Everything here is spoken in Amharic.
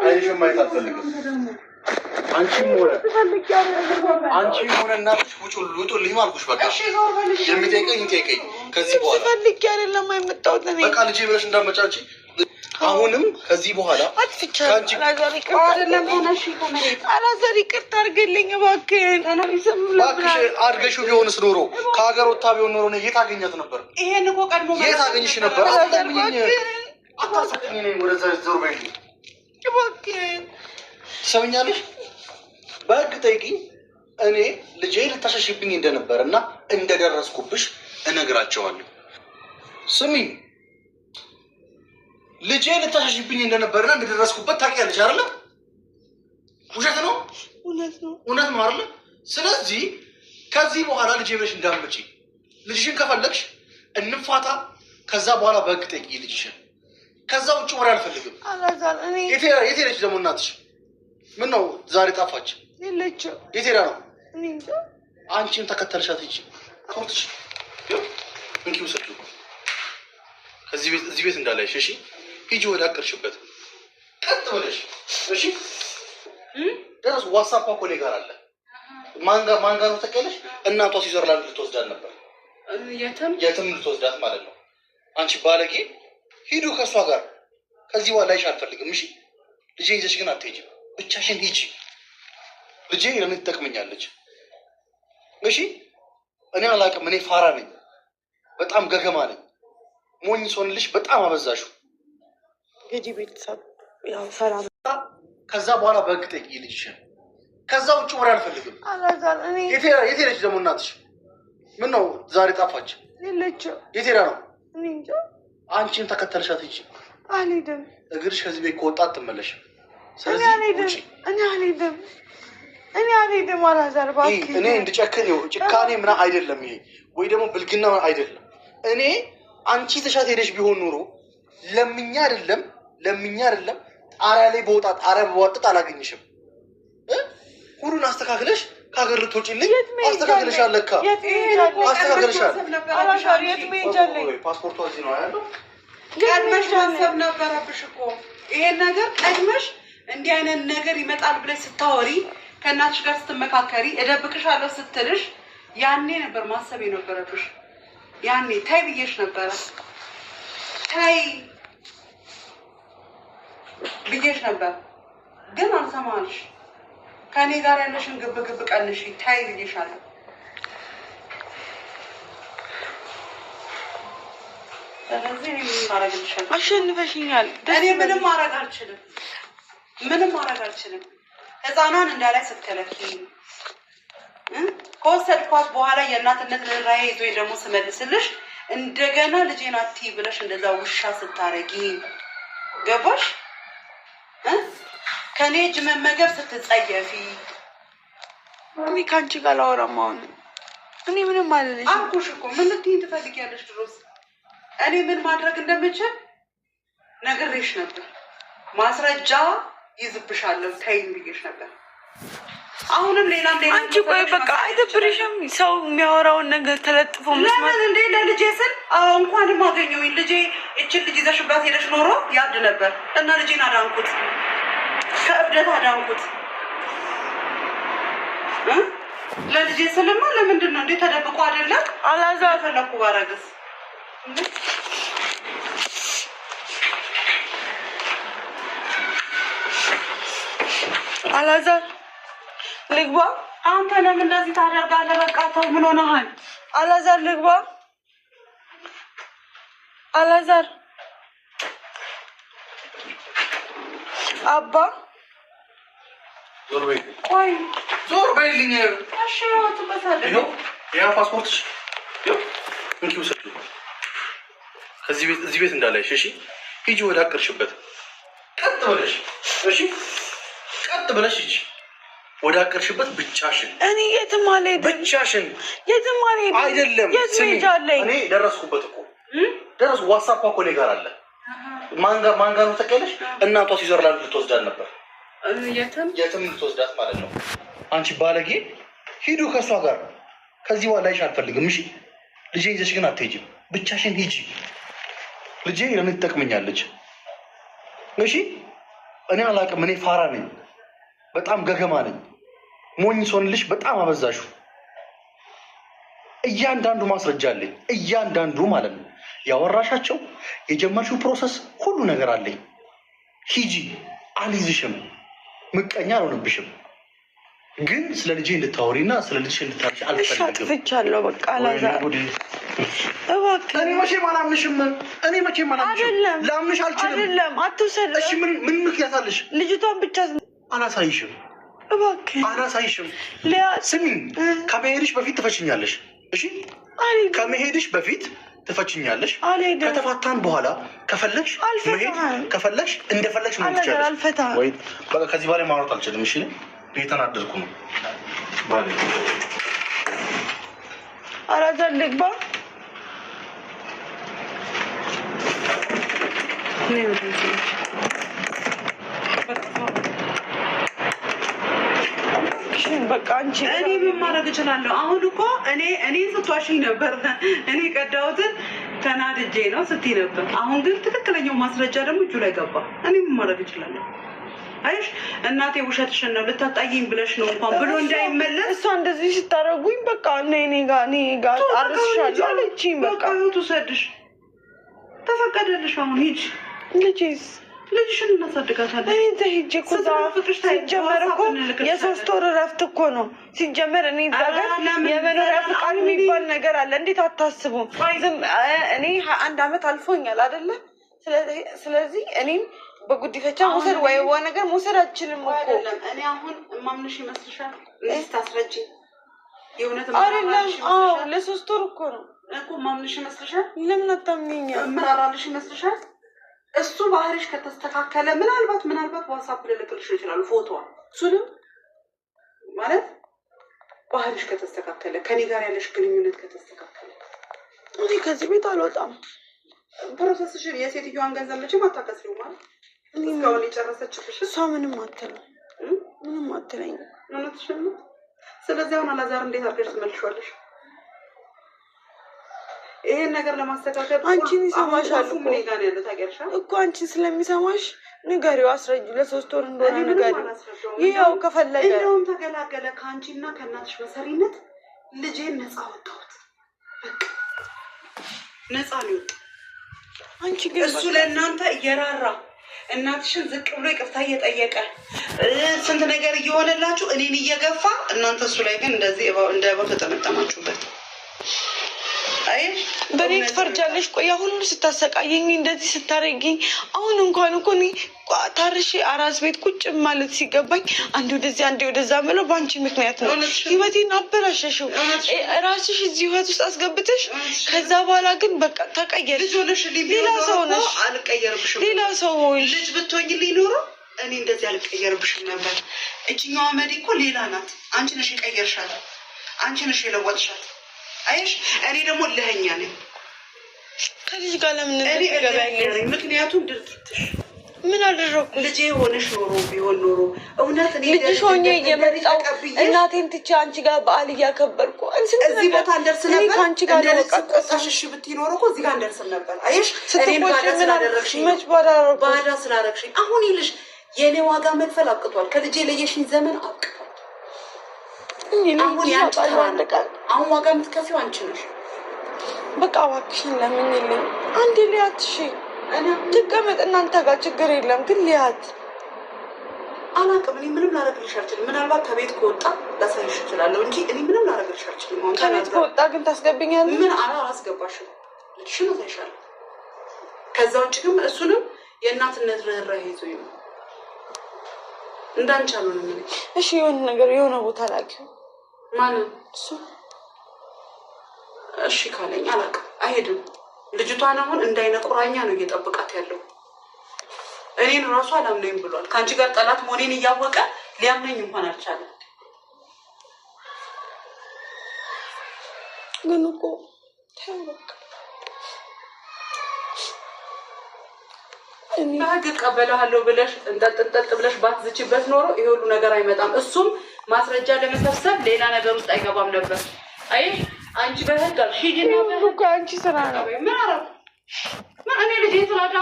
አይንሽም ማየት አልፈልግም። አንቺም ሆነ እናትሽ ውጡልኝ አልኩሽ። በቃ የሚጠይቀኝ ይጠይቀኝ። ከዚህ በኋላ ፈልጌ አይደለም የመጣሁት እኔ። በቃ ልጄ ብለሽ እንዳትመጫንቺ። አሁንም ከዚህ በኋላ አላዛር ይቅርታ አድርግልኝ እባክህን። እባክሽ አድርገሽው ቢሆንስ ኖሮ ከሀገር ወጥታ ቢሆን ኖሮ የት አገኛት ነበር? ይሄን እኮ ቀድሞ የት አገኝሽ ነበር? አታሳቅኝ። ነኝ ወደዛ ዞር በይ እባክህን። ትሰምኛለሽ? በህግ ጠይቂኝ። እኔ ልጄ ልታሸሽብኝ እንደነበር እና እንደደረስኩብሽ እነግራቸዋለሁ። ስሚ፣ ልጄ ልታሸሽብኝ እንደነበርና እንደደረስኩበት ታውቂያለሽ አይደለ? ውሸት ነው? እውነት ነው። እውነት ነው አይደለ? ስለዚህ ከዚህ በኋላ ልጄ ብለሽ እንዳትመጪ። ልጅሽን ከፈለግሽ እንፋታ። ከዛ በኋላ በህግ ጠይቂ ልጅሽን። ከዛ ውጭ ወሬ አልፈልግም። አላዛር እኔ የት ሄደች ደግሞ እናትሽ? ምን ነው ዛሬ ጠፋች? የለችም። የት ሄዳ ነው? እኔ እንጃ። አንቺን ተከተልሻት ሂጂ። ኮርትሽ እንኪ ውሰዱ። እዚህ ቤት እንዳላይሽ እሺ? ሂጂ ወደ አቀርሽበት ቀጥ ብለሽ እሺ? ደረስ ዋትስአፕ እኮ እኔ ጋር አለ። ማን ጋር ነው ተቀለሽ? እናቷ ስዊዘርላንድ ልትወስዳት ነበር። የትም ልትወስዳት ማለት ነው። አንቺ ባለጌ፣ ሂዱ ከእሷ ጋር። ከዚህ በኋላ ላይሽ አልፈልግም እሺ? ልጄ ይዘሽ ግን አትሄጂም። ብቻሽን ሂጂ። ልጄ ለምን ትጠቅመኛለች? እሺ? እኔ አላውቅም። እኔ ፋራ ነኝ፣ በጣም ገገማ ነኝ። ሞኝ ሰውንልሽ በጣም አበዛሹ። እንግዲህ ቤተሰብ ያው ሰላም። ከዛ በኋላ በህግ ጠይቂ ልጅሽን። ከዛ ውጭ ወሬ አልፈልግም። አላዛር እኔ የት ሄደች ደግሞ እናትሽ? ምን ነው ዛሬ ጠፋች? የለችም። የት ሄዳ ነው? እኔ እንጃ። አንቺን ተከተልሻት ሂጂ። አልሄድም። እግርሽ ከዚህ ቤት ከወጣ አትመለሽም። እኔ አልሄድም። አላዛር እባክህ። እኔ እንድጨክን ጭካኔ ምና አይደለም ይሄ፣ ወይ ደግሞ ብልግና አይደለም። እኔ አንቺ ተሻት ሄደሽ ቢሆን ኑሮ ለምኛ አይደለም ጣሪያ ላይ በወጣ ጣሪያ በወጣት አላገኝሽም። ሁሉን አስተካክለሽ ከሀገር ልትወጪልኝ አስተካክለሻል። ለካ አስተካክለሻል። ፓስፖርቷ እዚህ ነው ያለው። ቀድመሽ ማሰብ ነበረብሽ እኮ ይሄን ነገር ቀድመሽ። እንዲህ አይነት ነገር ይመጣል ብለሽ ስታወሪ፣ ከእናትሽ ጋር ስትመካከሪ፣ እደብቅሻለሁ ስትልሽ ያኔ ነበር ማሰብ የነበረብሽ። ያኔ ታይ ብዬሽ ነበረ። ታይ ብዬሽ ነበር፣ ግን አልሰማልሽ። ከእኔ ጋር ያለሽን ግብግብ ቀንሽ። ታይ ብዬሻለሁ። ስለዚህ እኔ ምንም ማድረግ አልችልም። አሸንፈሽኛል። እኔ ምንም ማድረግ አልችልም። ህፃኗን እንዳላይ ስትከለኪ ከወሰድኳት በኋላ የእናትነት ርኅራኄ ይዞ ደግሞ ስመልስልሽ እንደገና ልጄን አትይ ብለሽ እንደዛ ውሻ ስታረጊ ገባሽ? ከኔ እጅ መመገብ ስትጸየፊ እኔ ከአንቺ ጋር ላወራም። አሁን እኔ ምንም አልልሽ አልኩሽ እኮ። ምን ልትይኝ ትፈልጊያለሽ? ድሮስ እኔ ምን ማድረግ እንደምችል ነግሬሽ ነበር። ማስረጃ ይዝብሻለሁ ተይኝ ብዬሽ ነበር። አሁንም ሌላም አንቺ ቆይ በቃ አይደብርሽም? ሰው የሚያወራውን ነገር ተለጥፎ መስማት እንዴ? ለልጄ ስል እንኳንም አገኘሁኝ። ልጄ እችን ልጅ ይዘሽባት ሄደሽ ኖሮ ያብድ ነበር እና ልጄን አዳንኩት፣ ከእብደት አዳንኩት። ለልጄ ስልማ ለምንድን ነው እንዴ? ተደብቆ አይደለም። አላዛር ፈለኩ ባረግስ አላዛር ልግባ። አንተ ለምን እንደዚህ ታደርጋለህ? በቃ ተው። ምን ሆነሃል? አላዛር ልግባ። አላዛር አባ ዞር በይ። ቆይ ዞር በይልኝ። እሺ ትበሳለህ። ያ ፓስፖርትሽ እንኪ ውሰዱ። እዚህ ቤት እንዳላይሽ እሺ? ሂጂ ወደ አቀርሽበት ቀጥ ብለሽ እሺ? ቀጥ ብለሽ ሂጂ ወደ አቀርሽበት ብቻሽን። እኔ የትም አልሄድም። ብቻሽን የትም አልሄድም። አይደለም ስሚ፣ እኔ ደረስኩበት እኮ ደረስኩ። ዋትስአፕ እኮ እኔ ጋር አለ። ማን ጋር ነው ተቀለሽ? እናቷ ስዊዘርላንድ ልትወስዳት ነበር። የትም ልትወስዳት ማለት ነው። አንቺ ባለጌ፣ ሂዱ ከእሷ ጋር። ከዚህ በኋላ ላይሽ አልፈልግም እሺ? ልጄ ይዘሽ ግን አትሄጂም። ብቻሽን ሂጂ። ልጄ ለምን ትጠቅመኛለች? እሺ እኔ አላውቅም። እኔ ፋራ ነኝ፣ በጣም ገገማ ነኝ። ሞኝ ስሆንልሽ በጣም አበዛሹ። እያንዳንዱ ማስረጃ አለኝ፣ እያንዳንዱ ማለት ነው። ያወራሻቸው የጀመርሽው ፕሮሰስ ሁሉ ነገር አለኝ። ሂጂ፣ አልይዝሽም፣ ምቀኛ አልሆንብሽም። ግን ስለ ልጄ እንድታወሪና ስለ ልጅሽ እንድታርሽ አልፈልግም። አጥፍቻለሁ። በቃ አላዛር እባክህ። እኔ መቼም አላምንሽም። እኔ መቼም አላምንሽም። ላምንሽ አልችልም። አይደለም አትውሰድ። እሺ ምን ምክንያት አለሽ? ልጅቷን ብቻ አላሳይሽም። እባክህ አላሳይሽም። ስሚ፣ ከመሄድሽ በፊት ትፈችኛለሽ። እሺ ከመሄድሽ በፊት ትፈችኛለሽ። ከተፋታን በኋላ ከፈለግሽ መሄድ ከፈለግሽ እንደፈለግሽ ነው ትችላለሽ። ወይ በቃ ከዚህ በላይ ማውራት አልችልም። እሺ እየተናደድኩ ነው። ባለ አላዛር ልግባ። በቃ አንቺ እኔ ምን ማድረግ እችላለሁ? አሁን እኮ እኔ ስትዋሽኝ ነበር። እኔ ቀዳሁትን ተናድጄ ነው ስትይ ነበር። አሁን ግን ትክክለኛው ማስረጃ ደግሞ እጁ ላይ ገባ። እኔ ምን ማድረግ እችላለሁ? አይሽ እናቴ ውሸትሽን ነው ልታጣይኝ ብለሽ ነው እንኳን ብሎ እንዳይመለስ እሷ እንደዚህ ስታደርጉኝ በቃ እኔ ጋር አርስሻለሁ አለችኝ። በቃ ትውሰድሽ ተፈቀደልሽ። አሁን ሂጅ። ልጅሽን እናሳድጋታለን። እኔ እዛ ሂጅ እኮ ሲጀመር እኮ የ3 ወር እረፍት እኮ ነው ሲጀመር። እኔ እዛ ጋር የመኖሪያ ፍቃድ የሚባል ነገር አለ። እንዴት አታስቡም? እኔ 1 አመት አልፎኛል አይደለ? ስለዚህ እኔም በጉዲፈቻ መውሰድ ወይ ነገር መውሰድ አልችልም እኮ። እኔ አሁን እማምንሽ ይመስልሻል? ታስረጂ የእውነት አይደለም? አዎ ለ3 ወር እኮ ነው እኮ እማምንሽ ይመስልሻል? ለምን አታምኚኝ? እምራራልሽ ይመስልሻል? እሱ ባህሪሽ ከተስተካከለ ምናልባት ዋትስአፕ ልልክልሽ ይችላል ፎቶዋ። እሱንም ማለት ባህሪሽ ከተስተካከለ ከኔ ጋር ያለሽ ግንኙነት ከተስተካከለ እኔ ከዚህ ቤት አልወጣም። ፕሮሰስሽን የሴትዮዋን ገንዘብ መቼም አታከስሪው ማለት እስካሁን የጨረሰችብሽ እሷ ምንም አትልም፣ ምንም አትለኝ። እውነትሽን ነው። ስለዚህ አሁን አላዛር እንዴት አድርገሽ ትመልሺዋለሽ? ይሄን ነገር ለማስተካከል አንቺን ይሰማሻል እኮ አንቺን ስለሚሰማሽ ንገሪው፣ አስረጂው። ለ3 ወር እንደሆነ ንገሪው። ይኸው ከፈለገ እንደውም ተገላገለ ከአንቺና ከእናትሽ መሰሪነት ልጄን ነፃ ወጣሁት። በቃ ነፃ ነው የወጣው። አንቺ ግን እሱ ለእናንተ እየራራ እናትሽን ዝቅ ብሎ ይቅርታ እየጠየቀ ስንት ነገር እየሆነላችሁ እኔን እየገፋ እናንተ እሱ ላይ ግን እንደዚህ እንደ እባብ ተጠመጠማችሁበት። በኔ ትፈርጃለሽ። ቆያ ሁሉ ስታሰቃየኝ እንደዚህ ስታረጊኝ አሁን እንኳን እኮ እኔ ታርሼ አራስ ቤት ቁጭ ማለት ሲገባኝ አንዴ ወደዚህ አንዴ ወደዛ ምለው በአንቺ ምክንያት ነው። ህይወቴን አበላሸሽው ራስሽ እዚህ ህይወት ውስጥ አስገብተሽ። ከዛ በኋላ ግን በቃ ተቀየርሽ፣ ሌላ ሰው ነሽ። አልቀየርብሽም። ሌላ ሰው ሆንሽ። ልጅ ብትሆኝልኝ ኖሮ እኔ እንደዚህ አልቀየርብሽም ነበር። እችኛዋ መዲ እኮ ሌላ ናት። አንቺ ነሽ የቀየርሻት፣ አንቺ ነሽ የለወጥሻት። አይሽ እኔ ደግሞ ለህኛ ነኝ። ከልጅ ጋር ለምን እንደገባኝ? ምክንያቱም ድርጊትሽ ምን አደረኩ? ልጄ ሆነሽ ቢሆን ኖሮ እውነት እኔ ልጅሽ ሆኜ እየመጣሁ እናቴን ትቼ አንቺ ጋር በዓል እያከበርኩ እዚህ ቦታ እንደርስ ነበር። ከአንቺ ጋር ቆጣሽሽ ብትይ ኖሮ እኮ እዚህ ጋር እንደርስም ነበር። አይሽ እኔን ባዳ ስላደረግሽኝ ባዳ ስላደረግሽኝ አሁን ይልሽ የእኔ ዋጋ መክፈል አብቅቷል። ከልጄ ለየሽኝ ዘመን አብቅቷል። አሁን ያንቺ አሁን ዋጋ የምትከፊው አንቺ ነሽ። በቃ እባክሽን ለምኝልኝ አንዴ ሊያት። እሺ ትቀመጥ እናንተ ጋር ችግር የለም ግን ሊያት። አላውቅም። እኔ ምንም ላደርግልሽ አልችልም። ምናልባት ከቤት ከወጣ ላሳይሽ እችላለሁ እንጂ እኔ ምንም ላደርግልሽ አልችልም። ከቤት ከወጣ ግን ታስገብኛለሽ? ምን አላስገባሽም። ልጅሽን አሳይሻለሁ። ከዛ ውጭ ግን እሱንም የእናትነት ርህራሄ ይዞኝ ነው እንዳንቺ አልሆንም። እሺ የሆነ ነገር የሆነ ቦታ ላኪው። ማንን? እሱ እሺ ካለኝ አላውቅም። አይሄድም። ልጅቷን አሁን እንዳይነ ቁራኛ ነው እየጠበቃት ያለው። እኔን ራሱ አላምነኝ ብሏል። ከአንቺ ጋር ጠላት መሆኔን እያወቀ ሊያምነኝ እንኳን አልቻለም። ግን እኮ ተወቅ በህግ እቀበልሃለሁ ብለሽ እንጠጥ ብለሽ ባትዝችበት ኖሮ ይሄ ሁሉ ነገር አይመጣም። እሱም ማስረጃ ለመሰብሰብ ሌላ ነገር ውስጥ አይገባም ነበር። አይ አንቺ በህግ አልሽ ሂጂ ነው እኮ አንቺ ስራ ነው። ምን አረፍ ምን እኔ ልጅ ስላዳ